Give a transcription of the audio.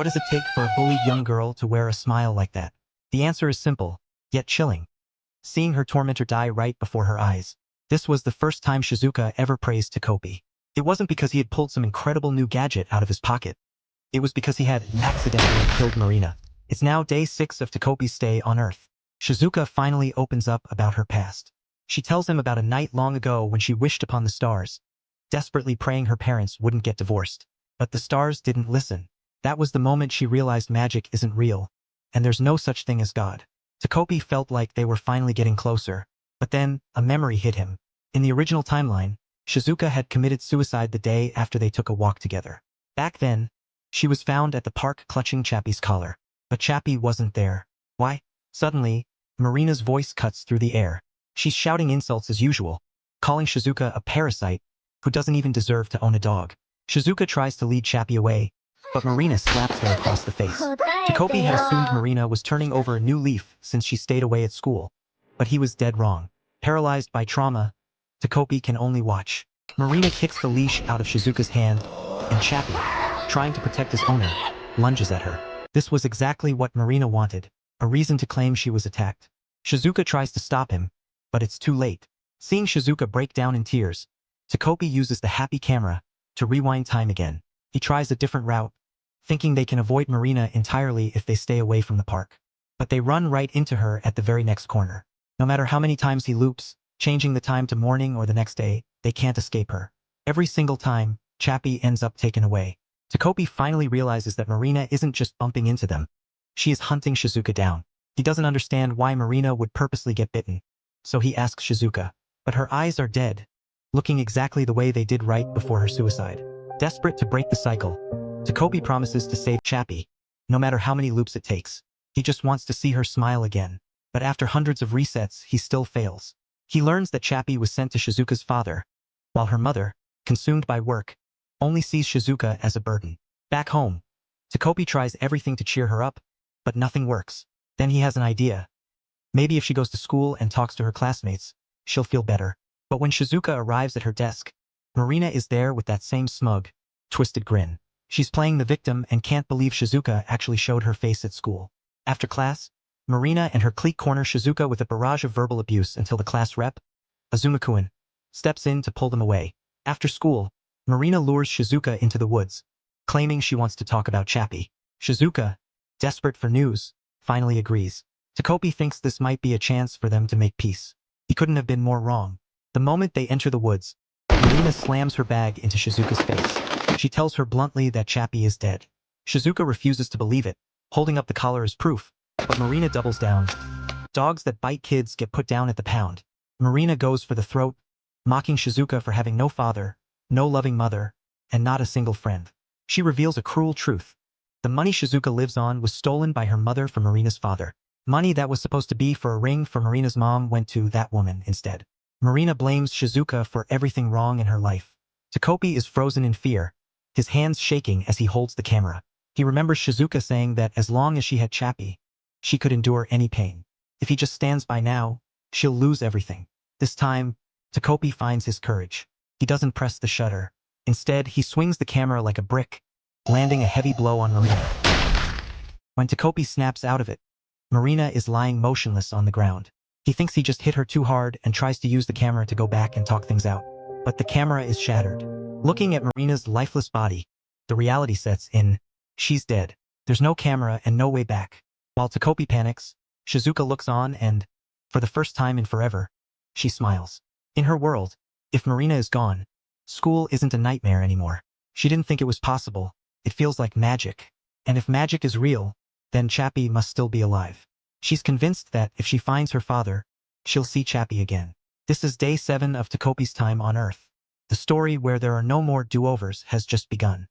What does it take for a bullied young girl to wear a smile like that? The answer is simple, yet chilling. Seeing her tormentor die right before her eyes. This was the first time Shizuka ever praised Takopi. It wasn't because he had pulled some incredible new gadget out of his pocket. It was because he had accidentally killed Marina. It's now day 6 of Takopi's stay on Earth. Shizuka finally opens up about her past. She tells him about a night long ago when she wished upon the stars, desperately praying her parents wouldn't get divorced. But the stars didn't listen. That was the moment she realized magic isn't real, and there's no such thing as God. Takopi felt like they were finally getting closer. But then, a memory hit him. In the original timeline, Shizuka had committed suicide the day after they took a walk together. Back then, she was found at the park clutching Chappie's collar. But Chappie wasn't there. Why? Suddenly, Marina's voice cuts through the air. She's shouting insults as usual, calling Shizuka a parasite who doesn't even deserve to own a dog. Shizuka tries to lead Chappie away, but Marina slaps her across the face. Takopi had assumed Marina was turning over a new leaf since she stayed away at school. But he was dead wrong. Paralyzed by trauma, Takopi can only watch. Marina kicks the leash out of Shizuka's hand, and Chappie, trying to protect his owner, lunges at her. This was exactly what Marina wanted, a reason to claim she was attacked. Shizuka tries to stop him, but it's too late. Seeing Shizuka break down in tears, Takopi uses the happy camera to rewind time again. He tries a different route, thinking they can avoid Marina entirely if they stay away from the park. But they run right into her at the very next corner. No matter how many times he loops, changing the time to morning or the next day, they can't escape her. Every single time, Chappie ends up taken away. Takopi finally realizes that Marina isn't just bumping into them. She is hunting Shizuka down. He doesn't understand why Marina would purposely get bitten. So he asks Shizuka. But her eyes are dead, looking exactly the way they did right before her suicide. Desperate to break the cycle, Takopi promises to save Chappie, no matter how many loops it takes. He just wants to see her smile again. But after hundreds of resets, he still fails. He learns that Chappie was sent to Shizuka's father, while her mother, consumed by work, only sees Shizuka as a burden. Back home, Takopi tries everything to cheer her up, but nothing works. Then he has an idea. Maybe if she goes to school and talks to her classmates, she'll feel better. But when Shizuka arrives at her desk, Marina is there with that same smug, twisted grin. She's playing the victim and can't believe Shizuka actually showed her face at school. After class, Marina and her clique corner Shizuka with a barrage of verbal abuse until the class rep, Azuma-kun, steps in to pull them away. After school, Marina lures Shizuka into the woods, claiming she wants to talk about Chappie. Shizuka, desperate for news, finally agrees. Takopi thinks this might be a chance for them to make peace. He couldn't have been more wrong. The moment they enter the woods, Marina slams her bag into Shizuka's face. She tells her bluntly that Chappie is dead. Shizuka refuses to believe it, holding up the collar as proof, but Marina doubles down. Dogs that bite kids get put down at the pound. Marina goes for the throat, mocking Shizuka for having no father, no loving mother, and not a single friend. She reveals a cruel truth. The money Shizuka lives on was stolen by her mother from Marina's father. Money that was supposed to be for a ring for Marina's mom went to that woman instead. Marina blames Shizuka for everything wrong in her life. Takopi is frozen in fear, his hands shaking as he holds the camera. He remembers Shizuka saying that as long as she had Chappie, she could endure any pain. If he just stands by now, she'll lose everything. This time, Takopi finds his courage. He doesn't press the shutter. Instead, he swings the camera like a brick, landing a heavy blow on Marina. When Takopi snaps out of it, Marina is lying motionless on the ground. He thinks he just hit her too hard and tries to use the camera to go back and talk things out. But the camera is shattered. Looking at Marina's lifeless body, the reality sets in. She's dead. There's no camera and no way back. While Takopi panics, Shizuka looks on and, for the first time in forever, she smiles. In her world, if Marina is gone, school isn't a nightmare anymore. She didn't think it was possible. It feels like magic. And if magic is real, then Chappie must still be alive. She's convinced that if she finds her father, she'll see Chappie again. This is day 7 of Takopi's time on Earth. The story where there are no more do-overs has just begun.